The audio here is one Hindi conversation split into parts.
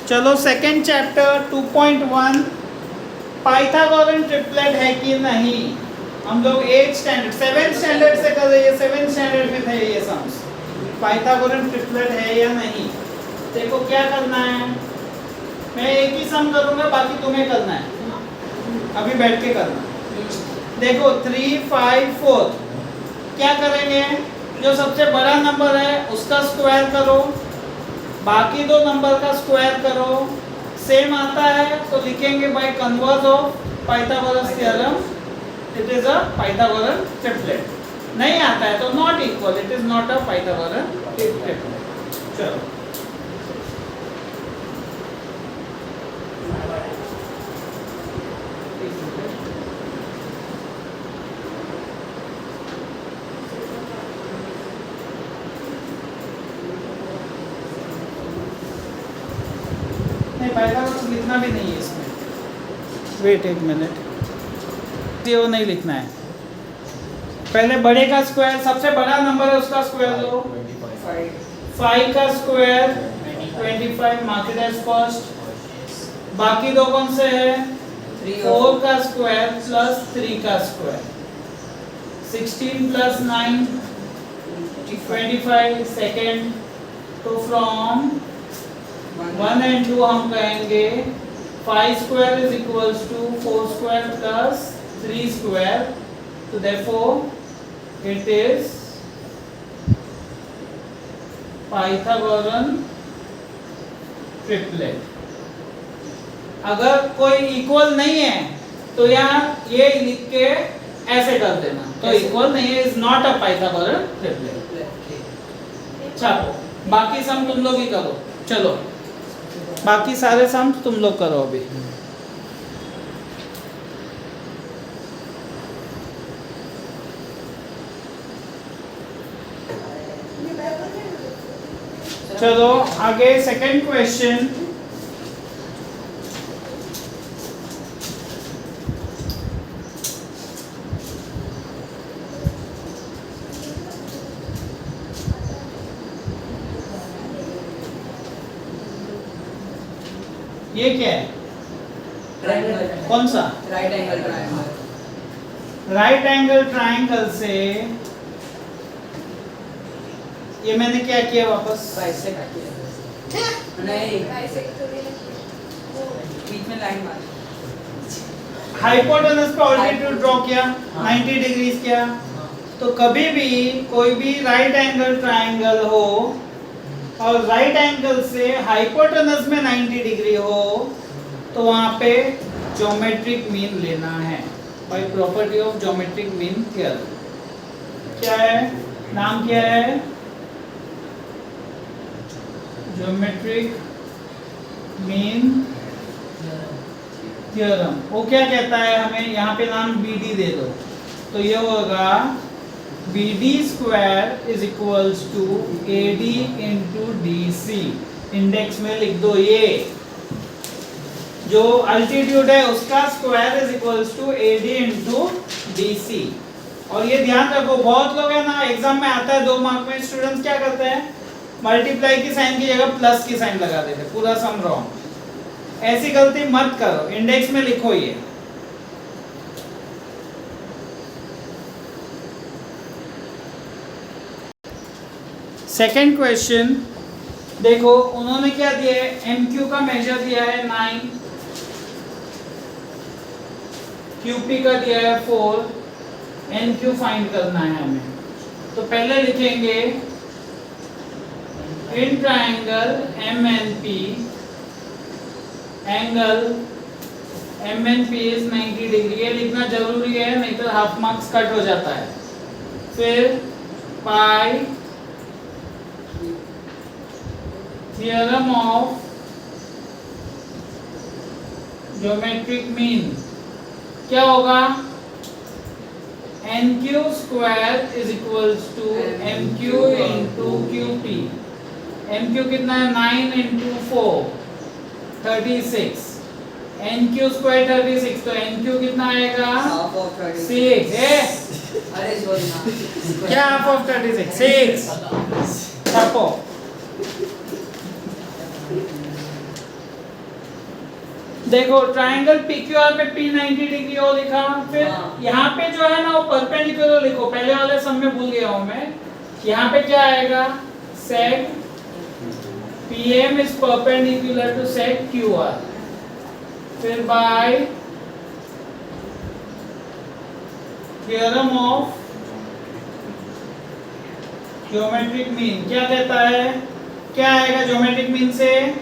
चलो सेकंड चैप्टर 2.1 पाइथागोरन ट्रिपलेट है कि नहीं। हम लोग 8 स्टैंडर्ड 7 स्टैंडर्ड से कर रहे हैं, 7 स्टैंडर्ड में थे ये सम्स। पाइथागोरन ट्रिपलेट है या नहीं। देखो क्या करना है, मैं एक ही सम करूंगा, बाकी तुम्हें करना है, अभी बैठ के करना। देखो 3, 5, 4 क्या करेंगे, जो सबसे बड़ा नंबर है उसका स्क्वायर करो, बाकी दो नंबर का स्क्वायर करो। सेम आता है तो लिखेंगे by converse of Pythagoras theorem it is a Pythagorean triplet. नहीं आता है तो not equal, it is not a Pythagorean triplet. चलो पाइथागोरस लिखना भी नहीं है इसमें। वेट एक मिनट, ये वो नहीं लिखना है। पहले बड़े का स्क्वायर, सबसे बड़ा नंबर है उसका स्क्वायर लो। 5 का square 25, mark it as first. बाकी दो कौन से है, 4 का स्क्वायर प्लस 3 का स्क्वायर, 16 प्लस 9 25 सेकेंड। तो फ्रॉम 1 and 2 हम कहेंगे 5 square is equals to 4 square plus 3 square, so therefore it is Pythagorean triplet। अगर कोई इक्वल नहीं है तो यहाँ ये लिख के ऐसे कर देना, तो इक्वल नहीं है, is not a Pythagorean triplet. चलो बाकी सम तुम लोग ही करो, चलो बाकी सारे सम तुम लोग करो अभी। चलो आगे सेकंड क्वेश्चन। ये क्या है, ट्रायंगल। कौन सा, right angle triangle. Right angle triangle से ये मैंने क्या किया, वापस बाइसेक्ट किया नहीं, बीच में लाइन मार, हाइपोटेनस पे ऑल्टीट्यूड ड्रॉ किया, 90 डिग्रीज किया। तो कभी भी कोई भी राइट एंगल ट्रायंगल हो और राइट एंगल से हाइपोटेनस में 90 डिग्री हो तो वहां पे ज्योमेट्रिक मीन लेना है by property of geometric mean theorem. क्या है, नाम क्या है, ज्योमेट्रिक मीन थ्योरम। वो क्या कहता है, हमें यहाँ पे नाम BD दे दो, तो ये होगा BD square is equals to AD into DC। Index में लिख दो, ये जो अल्टीट्यूड है उसका square is equals to AD into DC। और ये ध्यान रखो, बहुत लोग है ना एग्जाम में आता है 2 मार्क में, स्टूडेंट्स क्या करते हैं, मल्टीप्लाई की साइन की जगह प्लस की साइन लगा देते, पूरा सम रॉन्ग। ऐसी गलती मत करो, इंडेक्स में लिखो ये। सेकेंड क्वेश्चन देखो, उन्होंने क्या दिया है, MQ का मेजर दिया है 9, QP का दिया है 4, NQ फाइंड करना है हमें। तो पहले लिखेंगे in triangle MNP angle MNP is 90 degree. ये लिखना जरूरी है, नहीं तो हाफ मार्क्स कट हो जाता है। फिर by theorem of geometric mean क्या होगा, NQ square is equals to MQ into QP। MQ कितना है, 9 इंटू 4 36, NQ स्क्वायर 36, तो NQ कितना आएगा, हाफ ऑफ 36। 6। अरे बोलना क्या हाफ ऑफ 36, 6 छापो। देखो ट्राइंगल PQR पे P 90 डिग्री और लिखा, फिर हाँ। यहाँ पे जो है ना वो परपेंडिकुलर लिखो, पहले वाले सब में भूल गया हूँ मैं। यहाँ पे क्या आएगा, sec PM is perpendicular to sec QR, फिर by theorem of geometric mean क्या कहता है, क्या आएगा ज्योमेट्रिक मीन से,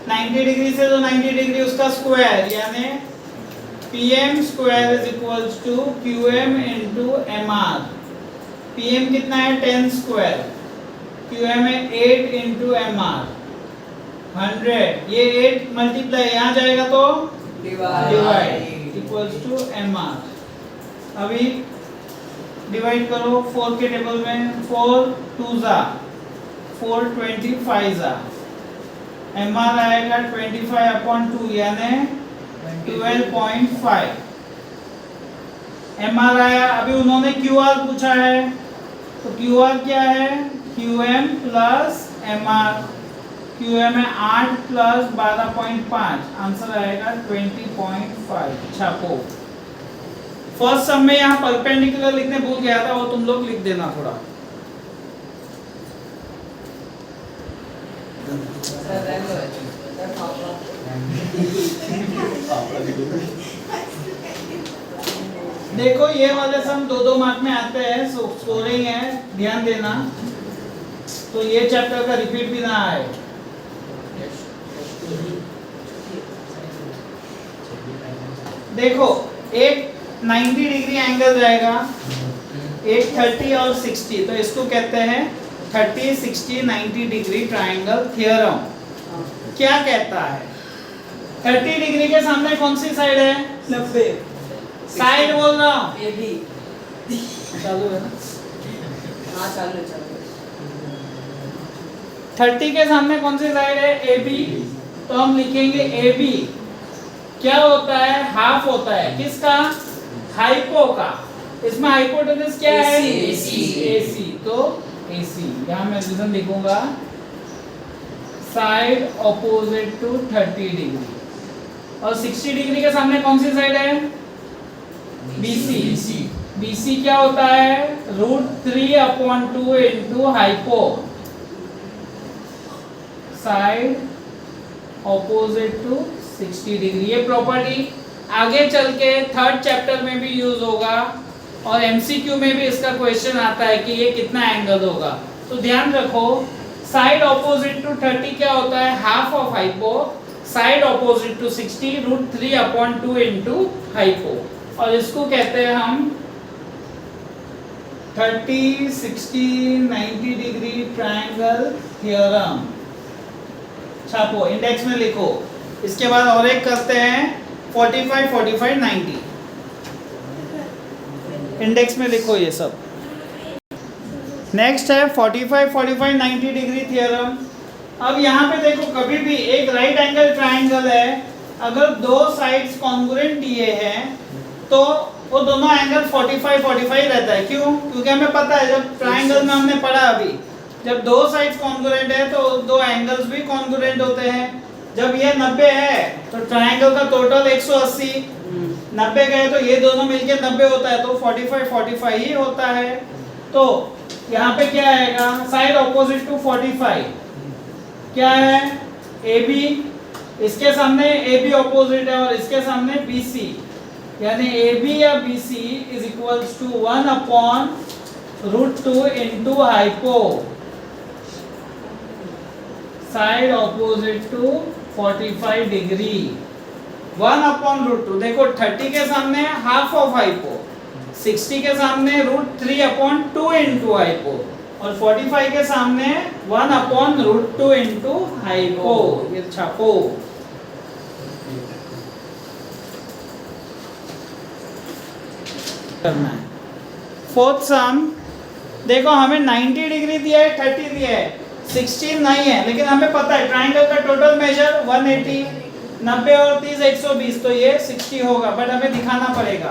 90 डिग्री से तो 90 डिग्री उसका स्क्वायर, यानी PM square is equals to QM into MR। PM कितना है 10 स्क्वायर, QM है 8 इनटू MR 100, ये 8 मल्टीप्लाई यहाँ जाएगा तो डिवाइड इक्वल्स टू MR। अभी डिवाइड करो 4 के टेबल में, 4 2 जा 4 25 जा, MR आएगा 25/2 यानी 12.5 MR आया। अभी उन्होंने QR पूछा है, तो QR क्या है, QM प्लस MR, QM है 8 प्लस 12.5, आंसर आएगा 20.5। छापो। फर्स्ट सम में यहाँ परपेंडिकुलर लिखने भूल गया था, वो तुम लोग लिख देना थोड़ा। देखो ये वाले सम 2-2 मार्क में आते हैं, स्कोरिंग है, ध्यान देना, तो ये चैप्टर का रिपीट भी ना आए। देखो एक 90 डिग्री एंगल रहेगा, एक 30 और 60, तो इसको कहते हैं 30 60 90 डिग्री ट्राइंगल थ्योरम। क्या कहता है, 30 डिग्री के सामने कौन सी साइड है, 90 साइड बोल रहा हूँ, ये भी चालू है ना, हाँ चालू चालू। 30 के सामने कौन सी साइड है, AB, तो हम लिखेंगे AB क्या होता है, हाफ होता है किसका, हाइपो का। इसमें हाइपोटेनस क्या है, AC, तो AC यहाँ मैं रीजन लिखूंगा, साइड ऑपोजिट टू 30 डिग्री। और 60 डिग्री के सामने कौन सी साइड है, BC। BC क्या होता है, √3/2 into hypo, side opposite to 60 degree. ये प्रॉपर्टी आगे चल के थर्ड चैप्टर में भी यूज होगा, और MCQ में भी इसका क्वेश्चन आता है कि ये कितना एंगल होगा। तो ध्यान रखो, साइड ऑपोजिट टू 30 क्या होता है, half of hypo, side opposite to 60 √3/2 into hypo, और इसको कहते हैं हम 30 60 90 डिग्री ट्रायंगल थ्योरम। छापो, इंडेक्स में लिखो। इसके बाद और एक करते हैं 45 45 90, इंडेक्स में लिखो ये सब। नेक्स्ट है 45 45 90 डिग्री थ्योरम। अब यहाँ पे देखो, कभी भी एक राइट एंगल ट्रायंगल है, अगर दो साइड्स कॉन्ग्रुएंट दिए हैं तो वो दोनों एंगल 45 45 रहता है। क्यों? क्योंकि हमें पता है, जब ट्रायंगल में हमने पढ़ा अभी, जब दो साइड्स कॉन्ग्रुएंट है तो दो एंगल्स भी कॉन्ग्रुएंट होते हैं। जब ये 90 है तो ट्रायंगल का टोटल 180, 90 गए तो ये दोनों मिलके 90 होता है, तो 45 45 ही होता है। तो यहाँ पे क्या आएगा, साइड ऑपोजिट टू 45 क्या है, AB, इसके सामने AB ऑपोजिट है और इसके सामने BC, यानी AB या BC is equals to 1/√2 into hypo, side opposite to 45 degree, 1/√2। देखो 30 के सामने हाफ ऑफ हाइपो, 60 के सामने √3/2 इंटू हाइपो, और 45 के सामने 1/√2 इंटू हाइपो। ये छापो। करना है। फोर्थ सम, देखो हमें 90 डिग्री दिया है, 30 दिया है, 16 नहीं है, लेकिन हमें पता है ट्रायंगल का टोटल मेजर 180, 90 और 30 120, तो ये 60 होगा, बट हमें दिखाना पड़ेगा।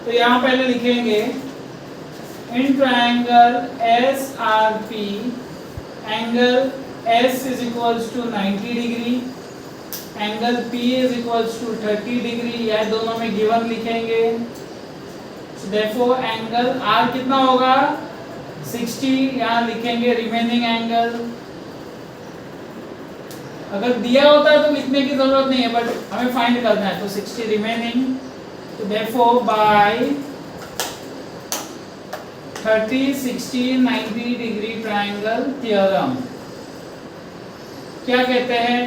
तो यहाँ पहले लिखेंगे in triangle SRP angle S is equals to 90 degree angle P is equals to 30 degree, या दोनों में गिवन लिखेंगे। देयरफॉर एंगल R कितना होगा 60, यहाँ लिखेंगे रिमेनिंग एंगल। अगर दिया होता है तो लिखने की जरूरत नहीं है, बट हमें फाइंड करना है, तो 60 रिमेनिंग। तो therefore by 30, 60, 90 degree triangle theorem क्या कहते हैं?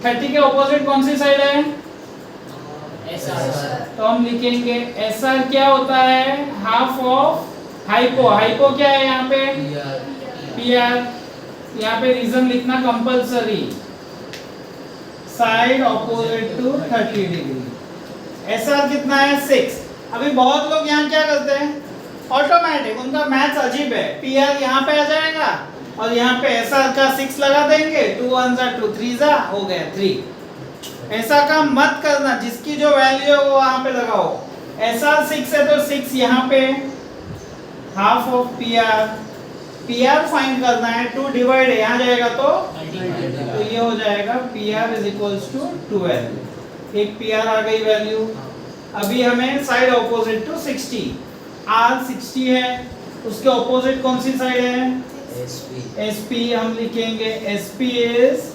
30 के ऑपोजिट कौन सी साइड है? तो हम लिखेंगे SR क्या होता है? Half of hypo. हाइपो क्या है यहाँ पे? PR। यहाँ पे रीजन लिखना compulsory, side opposite to 30 degree. SR कितना है? 6। अभी बहुत लोग यहाँ क्या करते हैं, ऑटोमेटिक, उनका मैथ्स अजीब है। PR यहाँ पे आ जाएगा और यहाँ पे SR का 6 लगा देंगे, 2 1 जा 2 3 जा, हो गया 3। ऐसा काम मत करना, जिसकी जो वैल्यू है वो वहाँ पे लगाओ। SR 6 है तो 6 यहाँ पे, हाफ ऑफ PR फाइंड करना है, 2 डिवाइड है यहाँ जाएगा तो ये हो जाएगा PR इज इक्वल्स टू 12। एक PR आ गई वैल्यू। अभी हमें साइड ऑपोजिट टू 60, R 60 है, उसके ऑपोजिट कौन सी साइड है? SP। हम लिखेंगे SP is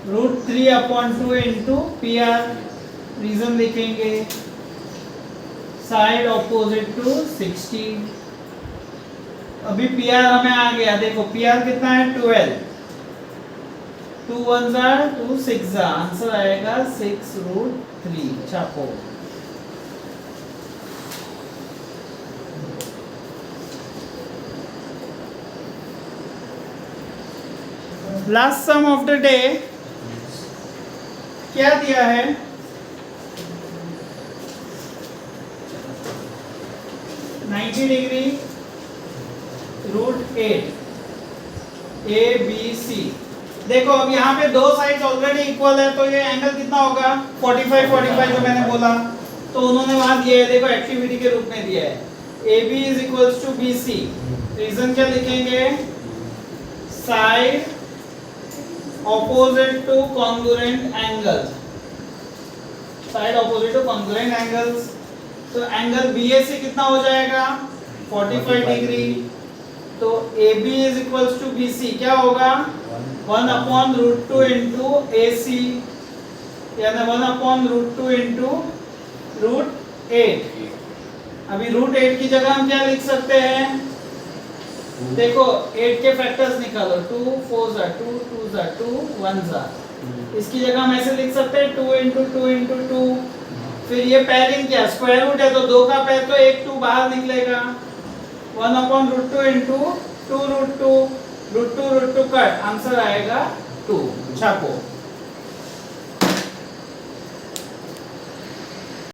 √3/2 into PR। Reason लिखेंगे साइड ऑपोजिट टू 60। अभी PR हमें आ गया, देखो PR कितना है? 12। 2 1 जा 2 6 जा, आंसर आएगा 6√3। छापो। Last sum of the day क्या दिया है? 90 डिग्री √8 ABC। देखो अब यहाँ पे दो साइड्स ऑलरेडी इक्वल है, तो ये एंगल कितना होगा? 45 जो मैंने बोला, तो उन्होंने वहां दिया है, देखो एक्टिविटी के रूप में दिया है, AB is equals to BC। Reason क्या लिखेंगे? Side opposite to congruent angles, side opposite to congruent angles। तो एंगल BAC कितना हो जाएगा? 45 डिग्री। तो AB is equals to BC क्या होगा? 1/√2 into AC, यानी 1/√2 into √8। अभी √8 की जगह हम क्या लिख सकते हैं? देखो 8 के फैक्टर्स निकालो, 2 4 जा 2 2 जा 2 1 जा। इसकी जगह हम ऐसे लिख सकते हैं 2 into 2 into 2। फिर ये पेयरिंग क्या? स्क्वायर रूट है, तो 2 का पेयर तो 1 2 बाहर निकलेगा। 1/√2 into 2√2 √2 √2 कट, आंसर आएगा 2। छापो।